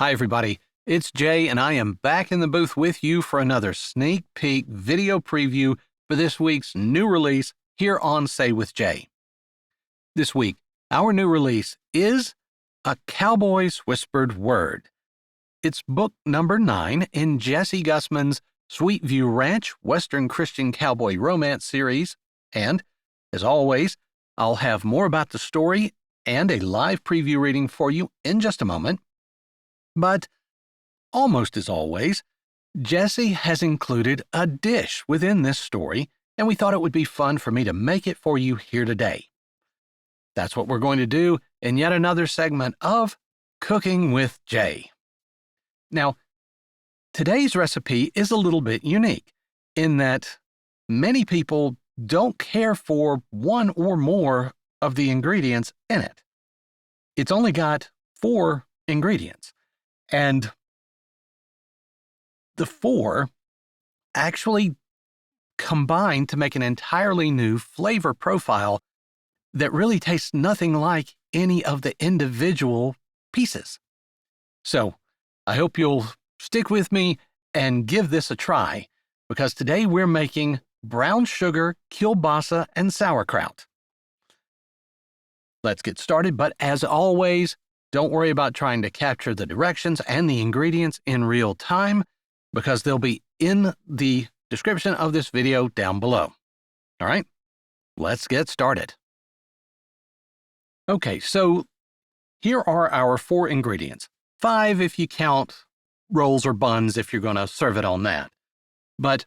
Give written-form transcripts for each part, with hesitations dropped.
Hi, everybody. It's Jay, and I am back in the booth with you for another sneak peek video preview for this week's new release here on Say with Jay. This week, our new release is A Cowboy's Whispered Word. It's book number 9 in Jessie Gussman's Sweet View Ranch Western Christian Cowboy Romance series, and, as always, I'll have more about the story and a live preview reading for you in just a moment. But, almost as always, Jessie has included a dish within this story, and we thought it would be fun for me to make it for you here today. That's what we're going to do in yet another segment of Cooking with Jay. Now, today's recipe is a little bit unique in that many people don't care for one or more of the ingredients in it. It's only got 4 ingredients. And the 4 actually combine to make an entirely new flavor profile that really tastes nothing like any of the individual pieces. So, I hope you'll stick with me and give this a try, because today we're making brown sugar, kielbasa, and sauerkraut. Let's get started, but as always, don't worry about trying to capture the directions and the ingredients in real time, because they'll be in the description of this video down below. All right, let's get started. Okay, so here are our 4 ingredients. 5 if you count rolls or buns if you're going to serve it on that. But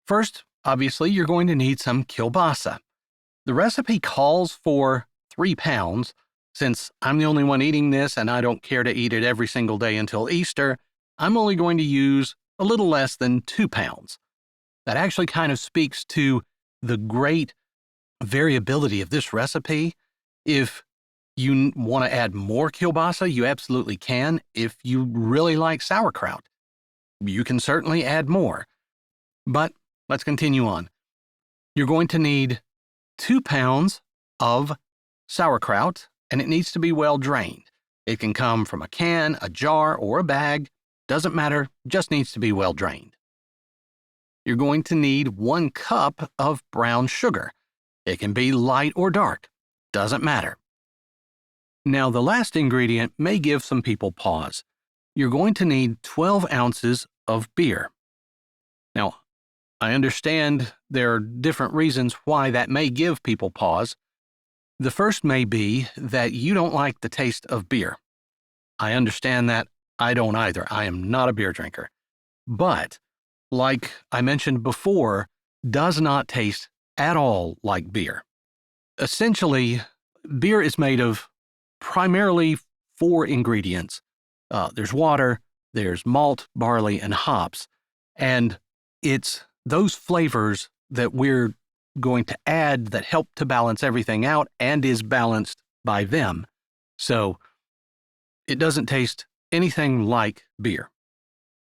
first, obviously, you're going to need some kielbasa. The recipe calls for 3 pounds. Since I'm the only one eating this and I don't care to eat it every single day until Easter, I'm only going to use a little less than 2 pounds. That actually kind of speaks to the great variability of this recipe. If you want to add more kielbasa, you absolutely can. If you really like sauerkraut, you can certainly add more. But let's continue on. You're going to need 2 pounds of sauerkraut, and it needs to be well drained. It can come from a can, a jar, or a bag. Doesn't matter, just needs to be well drained. You're going to need 1 cup of brown sugar. It can be light or dark. Doesn't matter. Now, the last ingredient may give some people pause. You're going to need 12 ounces of beer. Now, I understand there are different reasons why that may give people pause. The first may be that you don't like the taste of beer. I understand that. I don't either. I am not a beer drinker. But, like I mentioned before, does not taste at all like beer. Essentially, beer is made of primarily 4 ingredients. There's water, there's malt, barley, and hops. And it's those flavors that we're going to add that help to balance everything out and is balanced by them. So it doesn't taste anything like beer.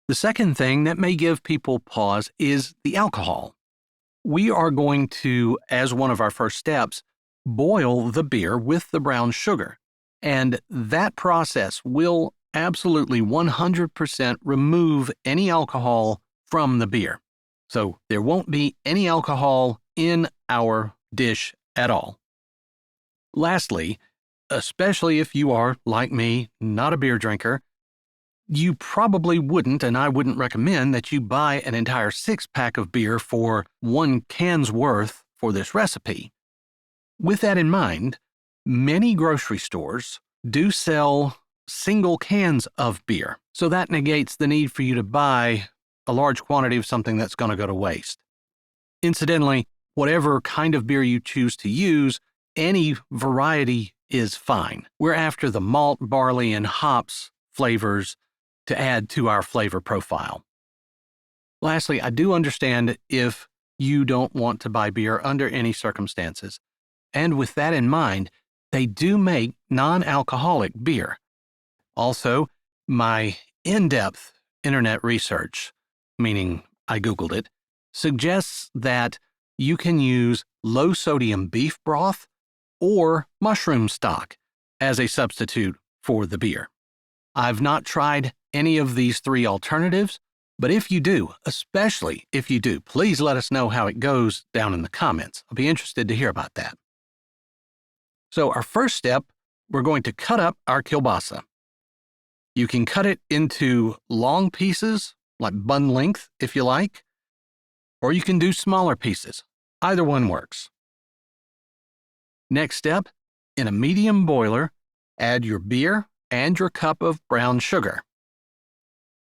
The second thing that may give people pause is the alcohol. We are going to, as one of our first steps, boil the beer with the brown sugar. And that process will absolutely 100% remove any alcohol from the beer. So there won't be any alcohol in our dish at all. Lastly, especially if you are, like me, not a beer drinker, you probably wouldn't, and I wouldn't recommend that you buy an entire 6-pack of beer for 1 can's worth for this recipe. With that in mind, many grocery stores do sell single cans of beer, so that negates the need for you to buy a large quantity of something that's going to go to waste. Incidentally, whatever kind of beer you choose to use, any variety is fine. We're after the malt, barley, and hops flavors to add to our flavor profile. Lastly, I do understand if you don't want to buy beer under any circumstances. And with that in mind, they do make non-alcoholic beer. Also, my in-depth internet research, meaning I Googled it, suggests that you can use low-sodium beef broth or mushroom stock as a substitute for the beer. I've not tried any of these 3 alternatives, but if you do, especially if you do, please let us know how it goes down in the comments. I'll be interested to hear about that. So our first step, we're going to cut up our kielbasa. You can cut it into long pieces, like bun length if you like, or you can do smaller pieces. Either one works. Next step, in a medium boiler, add your beer and your cup of brown sugar.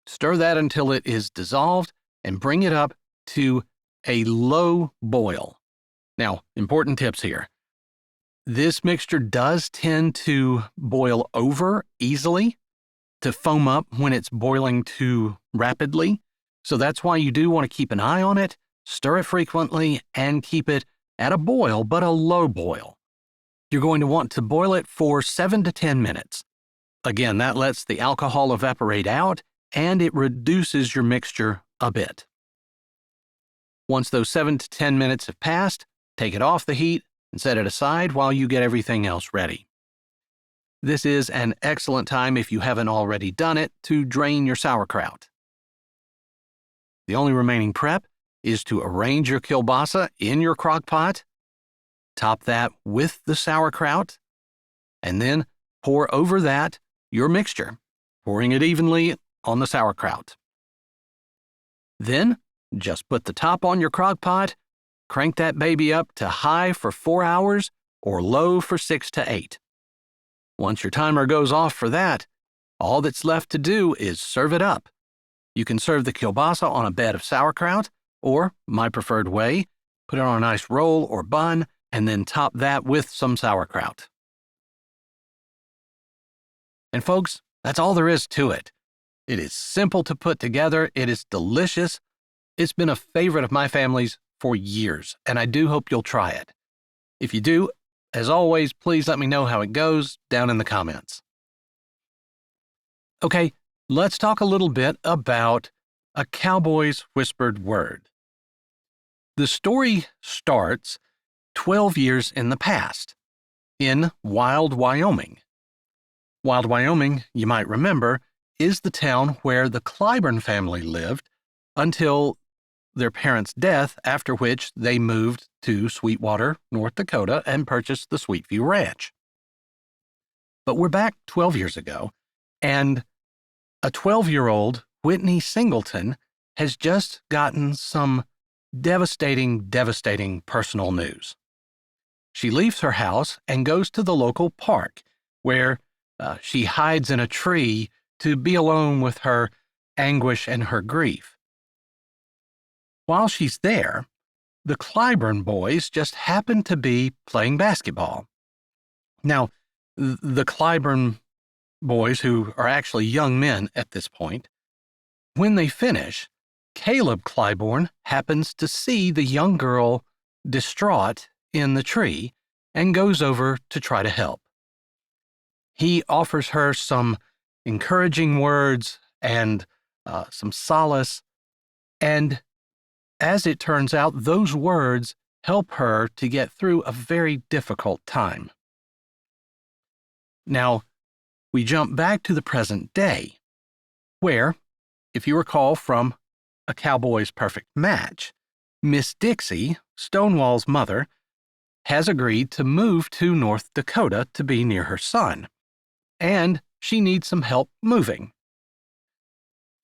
Stir that until it is dissolved and bring it up to a low boil. Now, important tips here. This mixture does tend to boil over easily, to foam up when it's boiling too rapidly. So that's why you do want to keep an eye on it, stir it frequently, and keep it at a boil, but a low boil. You're going to want to boil it for 7 to 10 minutes. Again, that lets the alcohol evaporate out and it reduces your mixture a bit. Once those 7 to 10 minutes have passed, take it off the heat and set it aside while you get everything else ready. This is an excellent time, if you haven't already done it, to drain your sauerkraut. The only remaining prep is to arrange your kielbasa in your crockpot, top that with the sauerkraut, and then pour over that your mixture, pouring it evenly on the sauerkraut. Then, just put the top on your crockpot, crank that baby up to high for 4 hours or low for 6 to 8. Once your timer goes off for that, all that's left to do is serve it up. You can serve the kielbasa on a bed of sauerkraut, or, my preferred way, put it on a nice roll or bun, and then top that with some sauerkraut. And folks, that's all there is to it. It is simple to put together, it is delicious. It's been a favorite of my family's for years, and I do hope you'll try it. If you do, as always, please let me know how it goes down in the comments. Okay, let's talk a little bit about A Cowboy's Whispered Word. The story starts 12 years in the past, in Wild, Wyoming. Wild, Wyoming, you might remember, is the town where the Clybourn family lived until their parents' death, after which they moved to Sweetwater, North Dakota, and purchased the Sweetview Ranch. But we're back 12 years ago, and a 12-year-old Whitney Singleton has just gotten some devastating personal news. She leaves her house and goes to the local park, where she hides in a tree to be alone with her anguish and her grief. While she's there, the Clybourn boys just happen to be playing basketball. Now, the Clybourn boys, who are actually young men at this point, when they finish, Caleb Clybourn happens to see the young girl distraught in the tree and goes over to try to help. He offers her some encouraging words and some solace, and as it turns out, those words help her to get through a very difficult time. Now, we jump back to the present day, where, if you recall from A Cowboy's Perfect Match, Miss Dixie, Stonewall's mother, has agreed to move to North Dakota to be near her son, and she needs some help moving.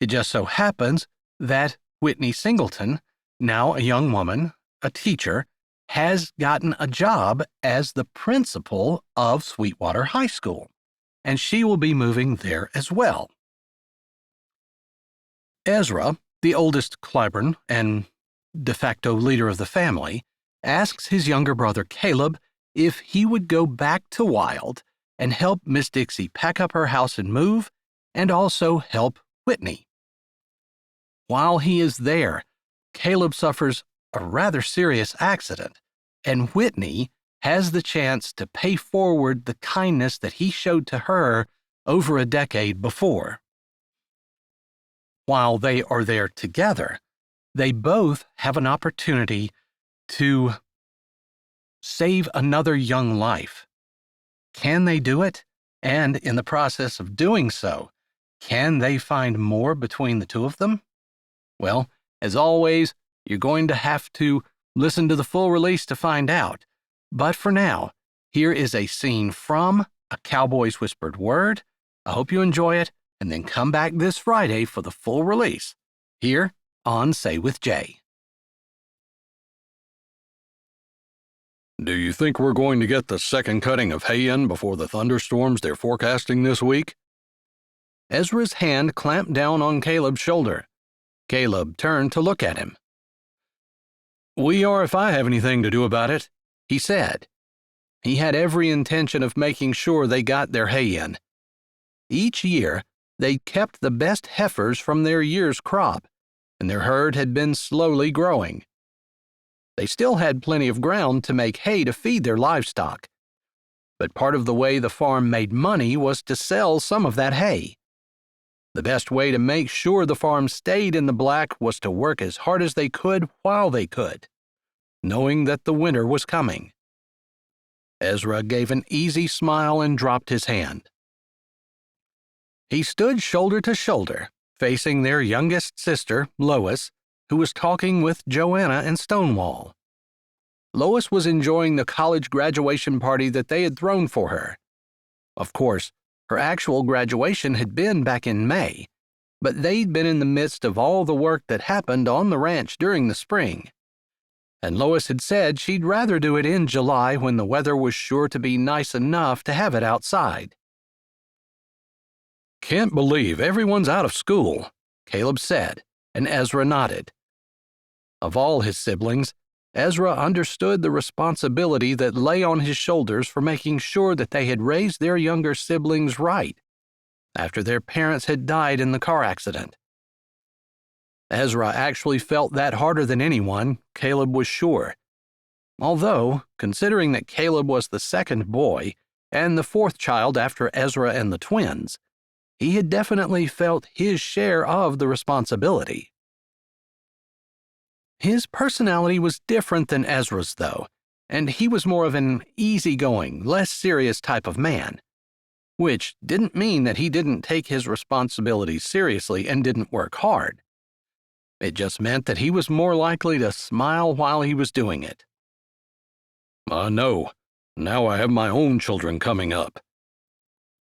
It just so happens that Whitney Singleton, now a young woman, a teacher, has gotten a job as the principal of Sweetwater High School, and she will be moving there as well. Ezra, the oldest Clybourn and de facto leader of the family, asks his younger brother Caleb if he would go back to Wild and help Miss Dixie pack up her house and move, and also help Whitney. While he is there, Caleb suffers a rather serious accident, and Whitney has the chance to pay forward the kindness that he showed to her over a decade before. While they are there together, they both have an opportunity to save another young life. Can they do it? And in the process of doing so, Can they find more between the two of them? Well, as always, you're going to have to listen to the full release to find out. But for now, here is a scene from A Cowboy's Whispered Word. I hope you enjoy it, and then come back this Friday for the full release, here on Say With Jay. Do you think we're going to get the second cutting of hay in before the thunderstorms they're forecasting this week? Ezra's hand clamped down on Caleb's shoulder. Caleb turned to look at him. We are if I have anything to do about it, he said. He had every intention of making sure they got their hay in. Each year, they kept the best heifers from their year's crop, and their herd had been slowly growing. They still had plenty of ground to make hay to feed their livestock, but part of the way the farm made money was to sell some of that hay. The best way to make sure the farm stayed in the black was to work as hard as they could while they could, knowing that the winter was coming. Ezra gave an easy smile and dropped his hand. He stood shoulder to shoulder, facing their youngest sister, Lois, who was talking with Joanna and Stonewall. Lois was enjoying the college graduation party that they had thrown for her. Of course, her actual graduation had been back in May, but they'd been in the midst of all the work that happened on the ranch during the spring. And Lois had said she'd rather do it in July when the weather was sure to be nice enough to have it outside. Can't believe everyone's out of school, Caleb said, and Ezra nodded. Of all his siblings, Ezra understood the responsibility that lay on his shoulders for making sure that they had raised their younger siblings right after their parents had died in the car accident. Ezra actually felt that harder than anyone, Caleb was sure. Although, considering that Caleb was the second boy and the fourth child after Ezra and the twins, he had definitely felt his share of the responsibility. His personality was different than Ezra's, though, and he was more of an easygoing, less serious type of man, which didn't mean that he didn't take his responsibilities seriously and didn't work hard. It just meant that he was more likely to smile while he was doing it. I know. Now I have my own children coming up.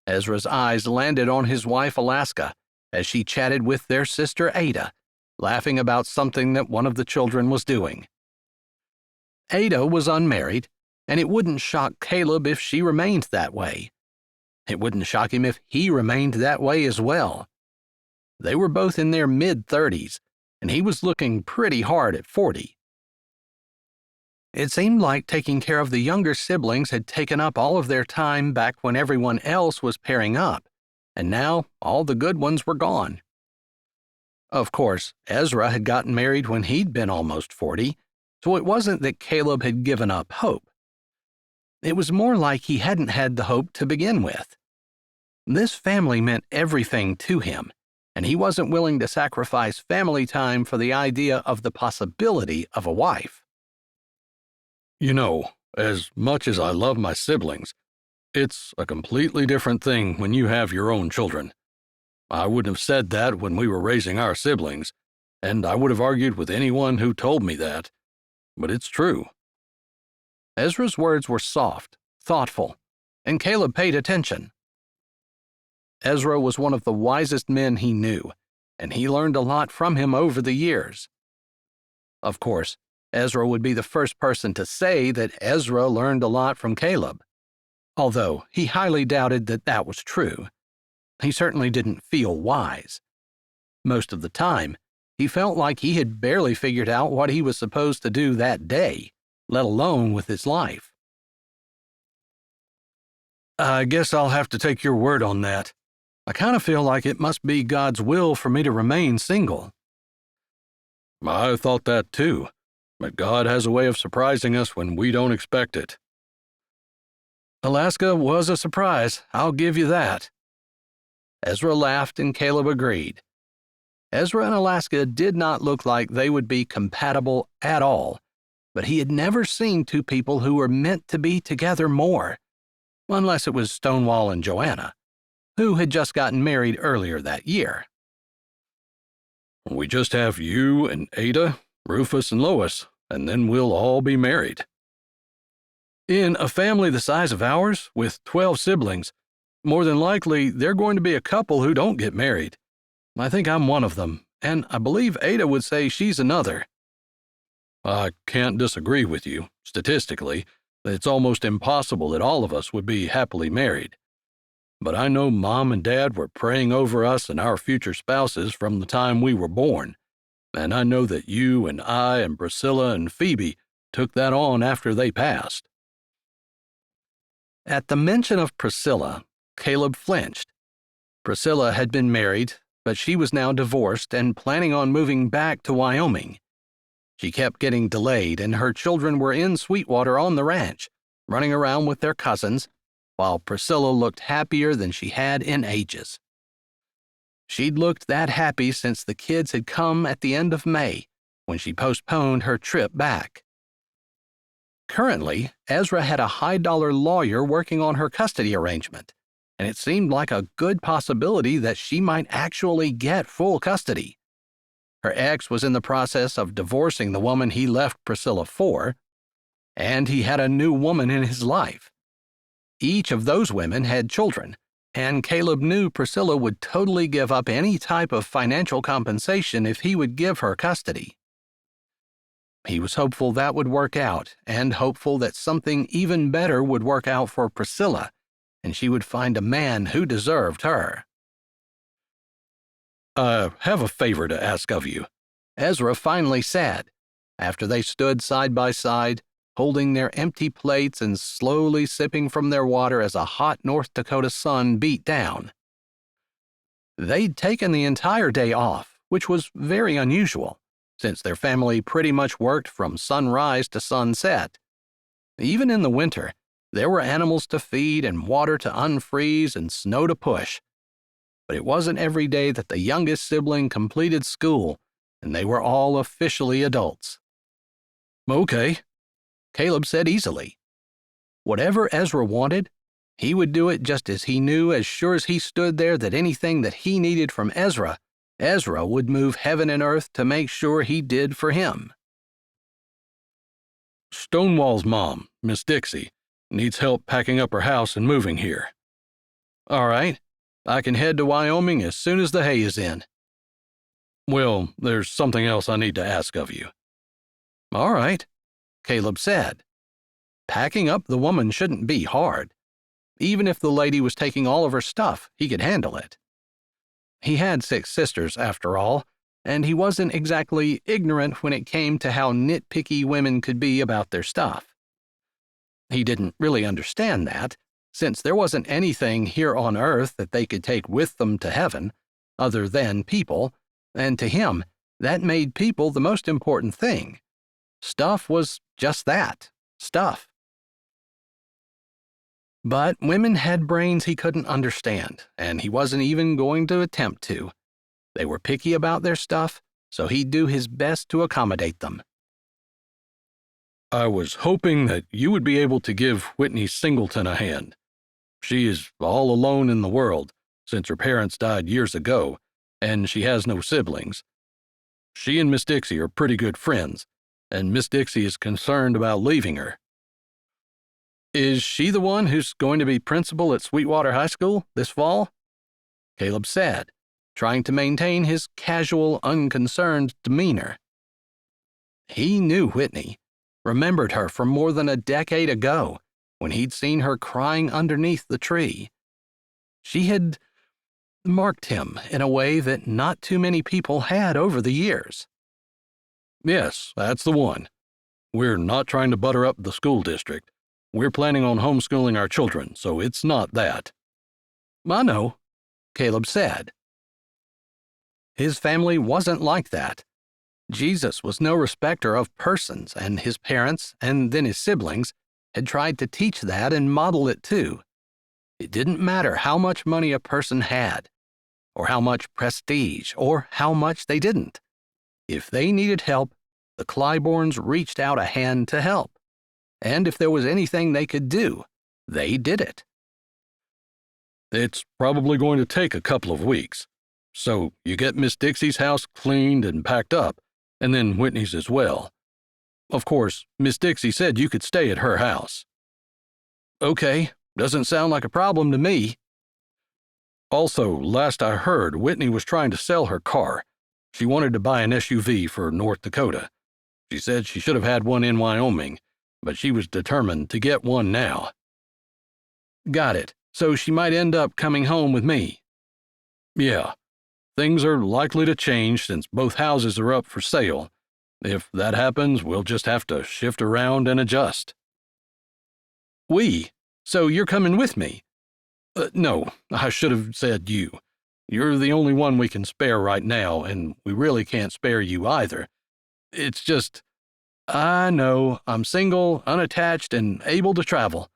Ezra's eyes landed on his wife Alaska as she chatted with their sister Ada, laughing about something that one of the children was doing. Ada was unmarried, and it wouldn't shock Caleb if she remained that way. It wouldn't shock him if he remained that way as well. They were both in their mid-30s, and he was looking pretty hard at 40. It seemed like taking care of the younger siblings had taken up all of their time back when everyone else was pairing up, and now all the good ones were gone. Of course, Ezra had gotten married when he'd been almost 40, so it wasn't that Caleb had given up hope. It was more like he hadn't had the hope to begin with. This family meant everything to him, and he wasn't willing to sacrifice family time for the idea of the possibility of a wife. You know, as much as I love my siblings, it's a completely different thing when you have your own children. I wouldn't have said that when we were raising our siblings, and I would have argued with anyone who told me that, but it's true. Ezra's words were soft, thoughtful, and Caleb paid attention. Ezra was one of the wisest men he knew, and he learned a lot from him over the years. Of course, Ezra would be the first person to say that Ezra learned a lot from Caleb, although he highly doubted that that was true. He certainly didn't feel wise. Most of the time, he felt like he had barely figured out what he was supposed to do that day, let alone with his life. I guess I'll have to take your word on that. I kind of feel like it must be God's will for me to remain single. I thought that too, but God has a way of surprising us when we don't expect it. Alaska was a surprise, I'll give you that. Ezra laughed and Caleb agreed. Ezra and Alaska did not look like they would be compatible at all, but he had never seen two people who were meant to be together more, unless it was Stonewall and Joanna. who had just gotten married earlier that year. We just have you and Ada, Rufus and Lois, and then we'll all be married. In a family the size of ours, with 12 siblings, more than likely they're going to be a couple who don't get married. I think I'm one of them, and I believe Ada would say she's another. I can't disagree with you. Statistically, it's almost impossible that all of us would be happily married. But I know Mom and Dad were praying over us and our future spouses from the time we were born, and I know that you and I and Priscilla and Phoebe took that on after they passed. At the mention of Priscilla, Caleb flinched. Priscilla had been married, but she was now divorced and planning on moving back to Wyoming. She kept getting delayed, and her children were in Sweetwater on the ranch, running around with their cousins, while Priscilla looked happier than she had in ages. She'd looked that happy since the kids had come at the end of May, when she postponed her trip back. Currently, Ezra had a high-dollar lawyer working on her custody arrangement, and it seemed like a good possibility that she might actually get full custody. Her ex was in the process of divorcing the woman he left Priscilla for, and he had a new woman in his life. Each of those women had children, and Caleb knew Priscilla would totally give up any type of financial compensation if he would give her custody. He was hopeful that would work out, and hopeful that something even better would work out for Priscilla, and she would find a man who deserved her. I have a favor to ask of you, Ezra finally said, after they stood side by side, holding their empty plates and slowly sipping from their water as a hot North Dakota sun beat down. They'd taken the entire day off, which was very unusual, since their family pretty much worked from sunrise to sunset. Even in the winter, there were animals to feed and water to unfreeze and snow to push. But it wasn't every day that the youngest sibling completed school, and they were all officially adults. Okay, Caleb said easily. Whatever Ezra wanted, he would do it just as he knew as sure as he stood there that anything that he needed from Ezra, Ezra would move heaven and earth to make sure he did for him. Stonewall's mom, Miss Dixie, needs help packing up her house and moving here. All right, I can head to Wyoming as soon as the hay is in. Well, there's something else I need to ask of you. All right, Caleb said. Packing up the woman shouldn't be hard. Even if the lady was taking all of her stuff, he could handle it. He had 6 sisters, after all, and he wasn't exactly ignorant when it came to how nitpicky women could be about their stuff. He didn't really understand that, since there wasn't anything here on earth that they could take with them to heaven, other than people, and to him, that made people the most important thing. Stuff was just that, stuff. But women had brains he couldn't understand, and he wasn't even going to attempt to. They were picky about their stuff, so he'd do his best to accommodate them. I was hoping that you would be able to give Whitney Singleton a hand. She is all alone in the world, since her parents died years ago, and she has no siblings. She and Miss Dixie are pretty good friends, and Miss Dixie is concerned about leaving her. Is she the one who's going to be principal at Sweetwater High School this fall? Caleb said, trying to maintain his casual, unconcerned demeanor. He knew Whitney, remembered her from more than a decade ago, when he'd seen her crying underneath the tree. She had marked him in a way that not too many people had over the years. Yes, that's the one. We're not trying to butter up the school district. We're planning on homeschooling our children, so it's not that. I know, Caleb said. His family wasn't like that. Jesus was no respecter of persons, and his parents, and then his siblings, had tried to teach that and model it too. It didn't matter how much money a person had, or how much prestige, or how much they didn't. If they needed help, the Clybourns reached out a hand to help. And if there was anything they could do, they did it. It's probably going to take a couple of weeks. So you get Miss Dixie's house cleaned and packed up, and then Whitney's as well. Of course, Miss Dixie said you could stay at her house. Okay, doesn't sound like a problem to me. Also, last I heard, Whitney was trying to sell her car. She wanted to buy an SUV for North Dakota. She said she should have had one in Wyoming, but she was determined to get one now. Got it. So she might end up coming home with me. Yeah. Things are likely to change since both houses are up for sale. If that happens, we'll just have to shift around and adjust. We? So you're coming with me? No, I should have said you. You're the only one we can spare right now, and we really can't spare you either. It's just, I know, I'm single, unattached, and able to travel.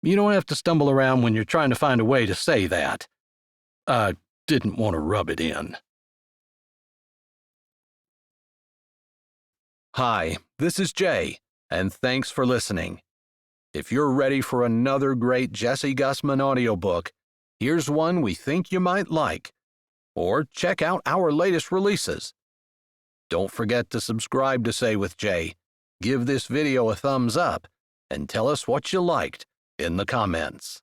You don't have to stumble around when you're trying to find a way to say that. I didn't want to rub it in. Hi, this is Jay, and thanks for listening. If you're ready for another great Jessie Gussman audiobook, here's one we think you might like. Or check out our latest releases. Don't forget to subscribe to Say with Jay, give this video a thumbs up, and tell us what you liked in the comments.